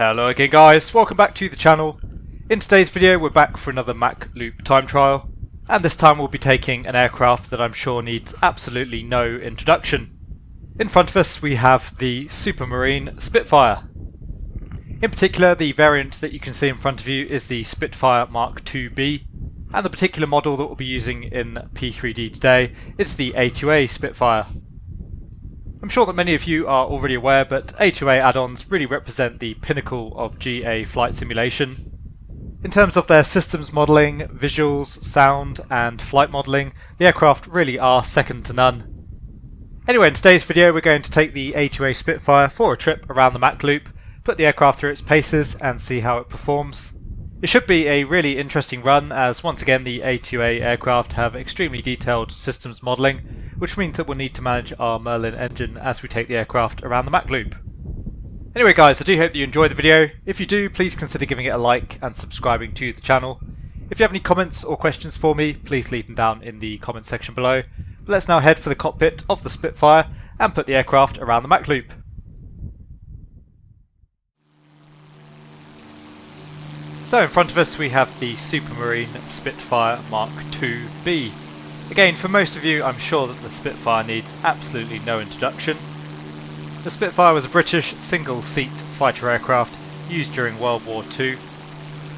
Hello again guys, welcome back to the channel. In today's video we're back for another Mach Loop Time Trial, and this time we'll be taking an aircraft that I'm sure needs absolutely no introduction. In front of us we have the Supermarine Spitfire. In particular, the variant that you can see in front of you is the Spitfire Mark IIB, and the particular model that we'll be using in P3D today is the A2A Spitfire. I'm sure that many of you are already aware, but A2A add-ons really represent the pinnacle of GA flight simulation. In terms of their systems modelling, visuals, sound and flight modelling, the aircraft really are second to none. Anyway, in today's video we're going to take the A2A Spitfire for a trip around the Mach Loop, put the aircraft through its paces and see how it performs. It should be a really interesting run, as once again the A2A aircraft have extremely detailed systems modelling, which means that we'll need to manage our Merlin engine as we take the aircraft around the Mach Loop. Anyway guys, I do hope that you enjoy the video. If you do, please consider giving it a like and subscribing to the channel. If you have any comments or questions for me, please leave them down in the comment section below. But let's now head for the cockpit of the Spitfire and put the aircraft around the Mach Loop. So in front of us we have the Supermarine Spitfire Mark IIB. Again, for most of you I'm sure that the Spitfire needs absolutely no introduction. The Spitfire was a British single-seat fighter aircraft used during World War II.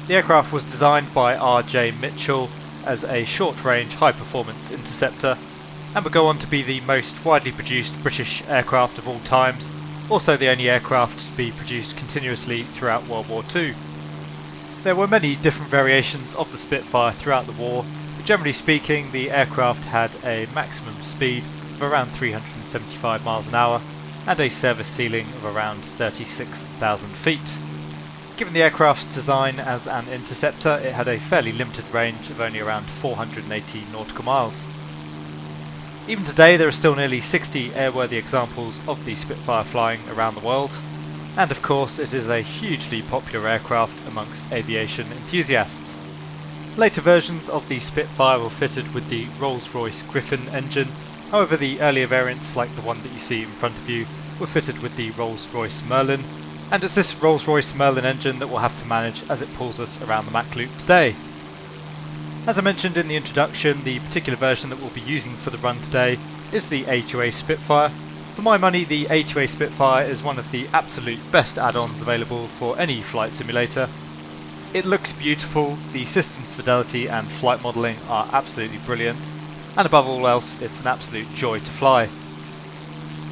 The aircraft was designed by R.J. Mitchell as a short-range high-performance interceptor and would go on to be the most widely produced British aircraft of all times, also the only aircraft to be produced continuously throughout World War II. There were many different variations of the Spitfire throughout the war, but generally speaking the aircraft had a maximum speed of around 375 miles an hour and a service ceiling of around 36,000 feet. Given the aircraft's design as an interceptor, it had a fairly limited range of only around 480 nautical miles. Even today there are still nearly 60 airworthy examples of the Spitfire flying around the world. And of course it is a hugely popular aircraft amongst aviation enthusiasts. Later versions of the Spitfire were fitted with the Rolls-Royce Griffon engine, however the earlier variants, like the one that you see in front of you, were fitted with the Rolls-Royce Merlin, and it's this Rolls-Royce Merlin engine that we'll have to manage as it pulls us around the Mach Loop today. As I mentioned in the introduction, the particular version that we'll be using for the run today is the A2A Spitfire. For my money, the A2A Spitfire is one of the absolute best add-ons available for any flight simulator. It looks beautiful, the system's fidelity and flight modelling are absolutely brilliant, and above all else, it's an absolute joy to fly.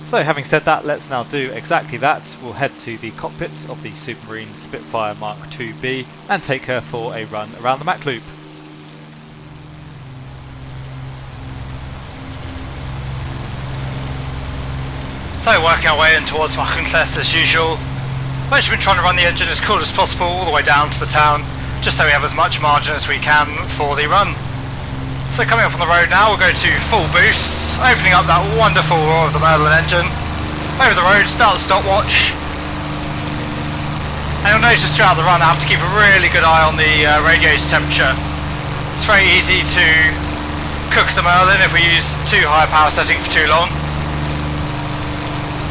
So having said that, let's now do exactly that. We'll head to the cockpit of the Supermarine Spitfire Mark IIB and take her for a run around the Mach Loop. So working our way in towards Mach as usual. We've actually been trying to run the engine as cool as possible all the way down to the town, just so we have as much margin as we can for the run. So coming up on the road now, we'll go to full boosts, opening up that wonderful roar of the Merlin engine. Over the road, start the stopwatch. And you'll notice throughout the run I have to keep a really good eye on the radiator temperature. It's very easy to cook the Merlin if we use too high a power setting for too long.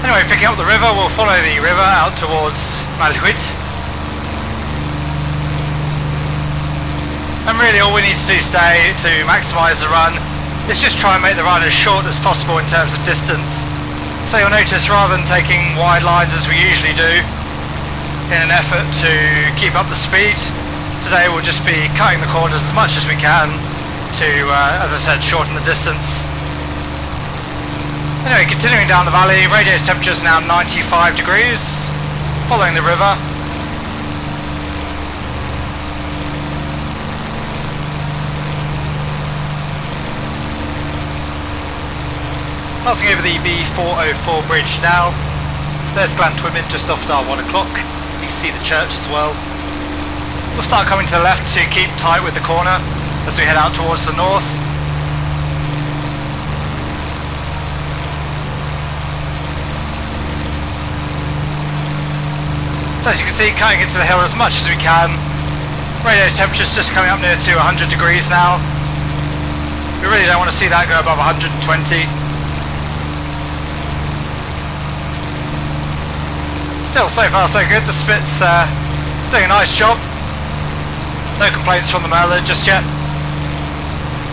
Anyway, picking up the river, we'll follow the river out towards Malquit. And really all we need to do today to maximise the run is just try and make the run as short as possible in terms of distance. So you'll notice, rather than taking wide lines as we usually do in an effort to keep up the speed, today we'll just be cutting the corners as much as we can to, as I said, shorten the distance. Anyway, continuing down the valley, radiator temperature is now 95 degrees, following the river. Passing over the B404 bridge now. There's Glantwimmin just after our 1 o'clock. You can see the church as well. We'll start coming to the left to keep tight with the corner as we head out towards the north. So as you can see, cutting into the hill as much as we can. Radiator temperature's just coming up near to 100 degrees now. We really don't want to see that go above 120. Still, so far so good. The Spit's doing a nice job. No complaints from the Merlin just yet.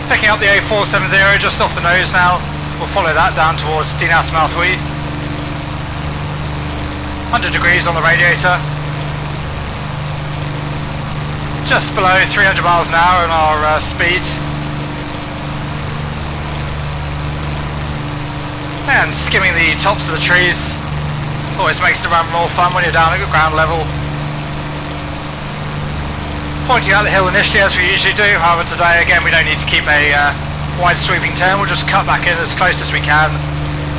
Picking up the A470 just off the nose now. We'll follow that down towards Dinas Mouthwee. 100 degrees on the radiator. Just below 300 miles an hour on our speed. And skimming the tops of the trees. Always makes the run more fun when you're down at ground level. Pointing out the hill initially as we usually do, however today again we don't need to keep a wide sweeping turn, we'll just cut back in as close as we can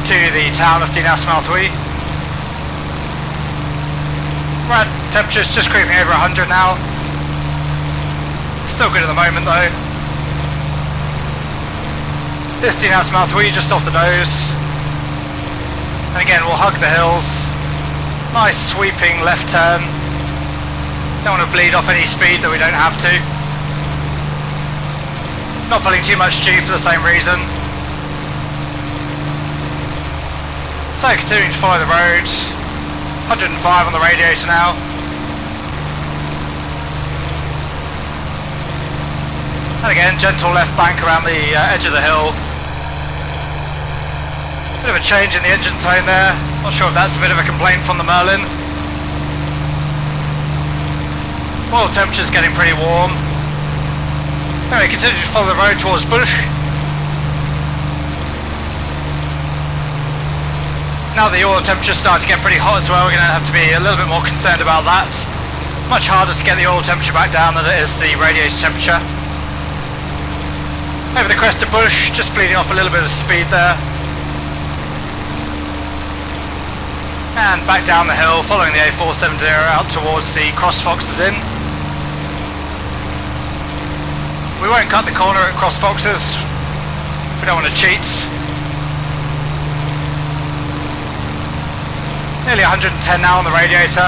to the town of Dinas Mouthwee. Right, temperature's just creeping over 100 now. Still good at the moment though. This Dinas Mouthwee just off the nose. And again we'll hug the hills. Nice sweeping left turn. Don't want to bleed off any speed that we don't have to. Not pulling too much G for the same reason. So continuing to follow the road. 105 on the radiator now. And again, gentle left bank around the edge of the hill. Bit of a change in the engine tone there. Not sure if that's a bit of a complaint from the Merlin. Oil temperature's getting pretty warm. Anyway, continue to follow the road towards Bush. Now the oil temperature's starting to get pretty hot as well, we're going to have to be a little bit more concerned about that. Much harder to get the oil temperature back down than it is the radiator temperature. Over the crest of Bush, just bleeding off a little bit of speed there. And back down the hill, following the A470 out towards the Cross Foxes Inn. We won't cut the corner at Cross Foxes. We don't want to cheat. Nearly 110 now on the radiator.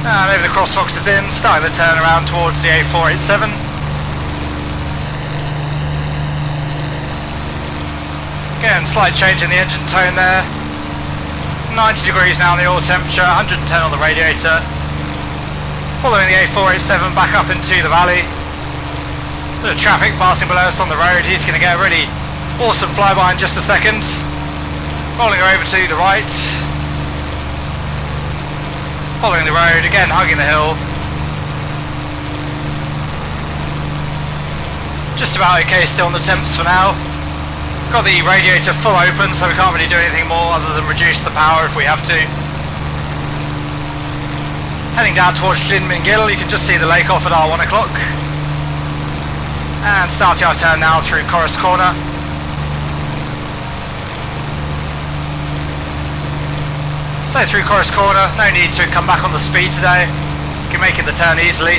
And over the Cross Foxes Inn, starting the turn around towards the A487. Again, slight change in the engine tone there. 90 degrees now on the oil temperature, 110 on the radiator. Following the A487 back up into the valley. Bit of traffic passing below us on the road. He's going to get a really awesome flyby in just a second. Rolling her over to the right. Following the road, again hugging the hill. Just about okay still on the temps for now. Got the radiator full open, so we can't really do anything more other than reduce the power if we have to. Heading down towards Llyn-Mingil, you can just see the lake off at our 1 o'clock. And starting our turn now through Corris Corner. So through Corris Corner, no need to come back on the speed today. You can make it the turn easily.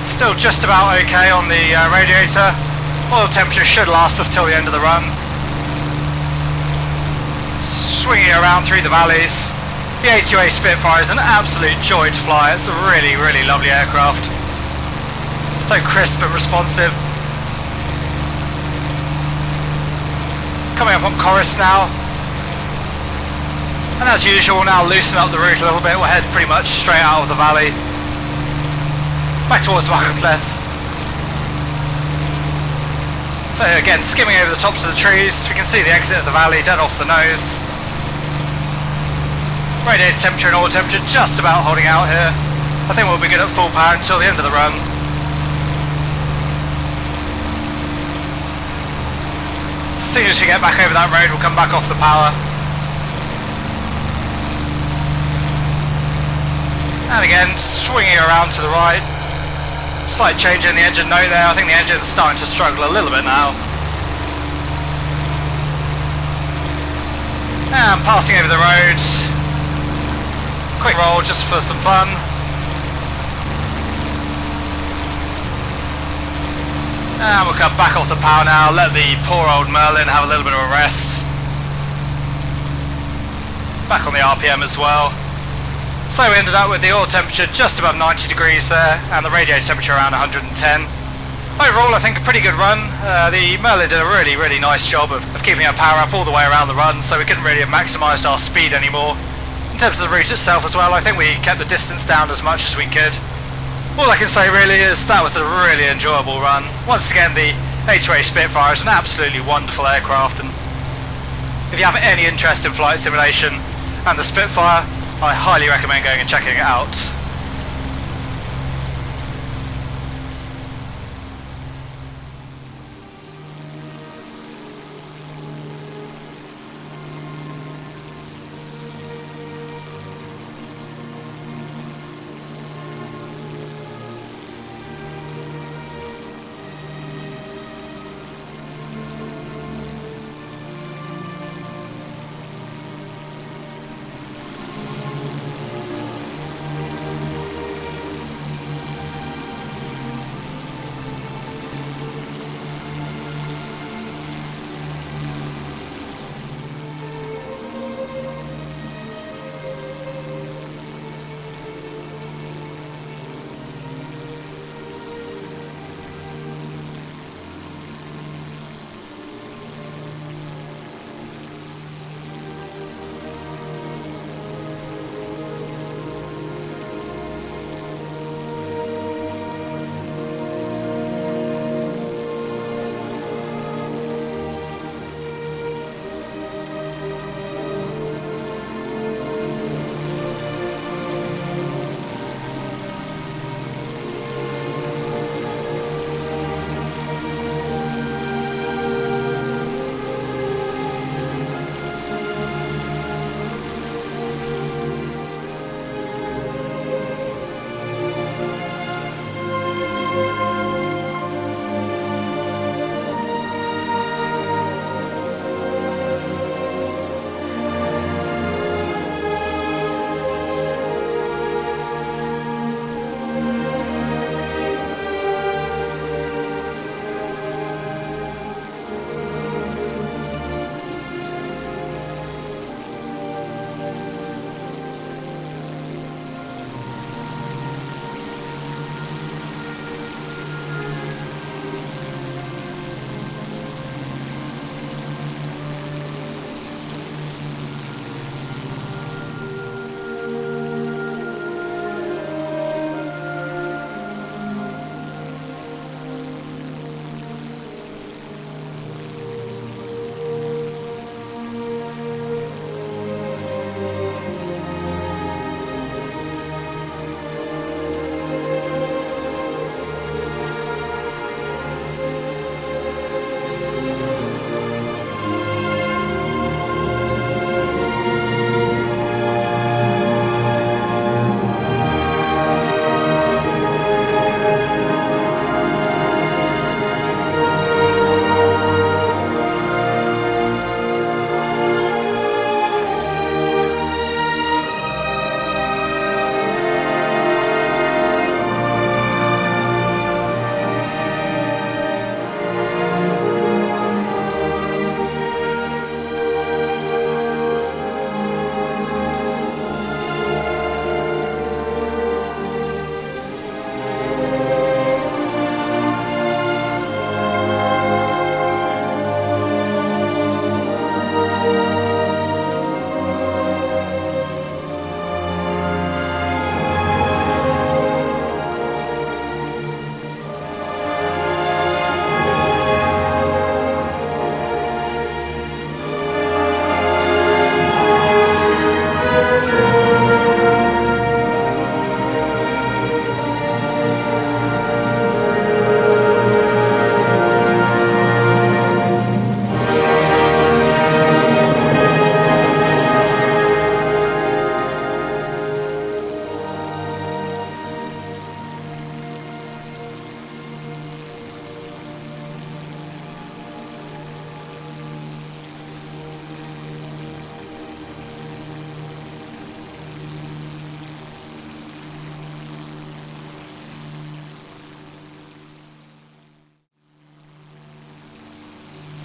Still just about okay on the radiator. Oil temperature should last us till the end of the run. Swinging around through the valleys. The A2A Spitfire is an absolute joy to fly. It's a really, really lovely aircraft. So crisp and responsive. Coming up on Corris now. And as usual, now loosen up the route a little bit. We'll head pretty much straight out of the valley. Back towards Mach Loop. So again, skimming over the tops of the trees, we can see the exit of the valley dead off the nose. Radiator temperature and oil temperature just about holding out here. I think we'll be good at full power until the end of the run. As soon as we get back over that road, we'll come back off the power. And again, swinging around to the right. Slight change in the engine note there. I think the engine's starting to struggle a little bit now. And passing over the road. Quick roll just for some fun. And we'll come back off the power now. Let the poor old Merlin have a little bit of a rest. Back on the RPM as well. So we ended up with the oil temperature just above 90 degrees there, and the radiator temperature around 110. Overall, I think a pretty good run. The Merlin did a really nice job of keeping our power up all the way around the run, so we couldn't really have maximised our speed anymore. In terms of the route itself as well, I think we kept the distance down as much as we could. All I can say really is that was a really enjoyable run. Once again, the A2A Spitfire is an absolutely wonderful aircraft, and if you have any interest in flight simulation and the Spitfire, I highly recommend going and checking it out.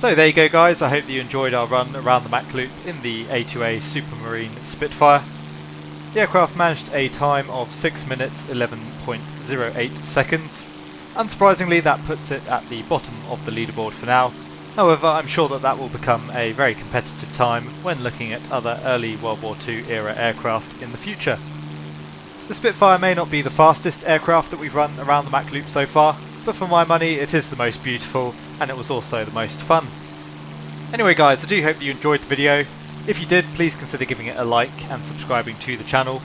So there you go guys, I hope that you enjoyed our run around the Mach Loop in the A2A Supermarine Spitfire. The aircraft managed a time of 6 minutes 11.08 seconds. Unsurprisingly, that puts it at the bottom of the leaderboard for now. However, I'm sure that that will become a very competitive time when looking at other early World War II era aircraft in the future. The Spitfire may not be the fastest aircraft that we've run around the Mach Loop so far, but for my money it is the most beautiful, and it was also the most fun. Anyway guys, I do hope that you enjoyed the video. If you did, please consider giving it a like and subscribing to the channel.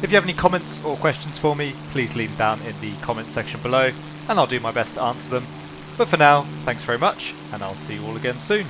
If you have any comments or questions for me, please leave them down in the comments section below, and I'll do my best to answer them. But for now, thanks very much, and I'll see you all again soon.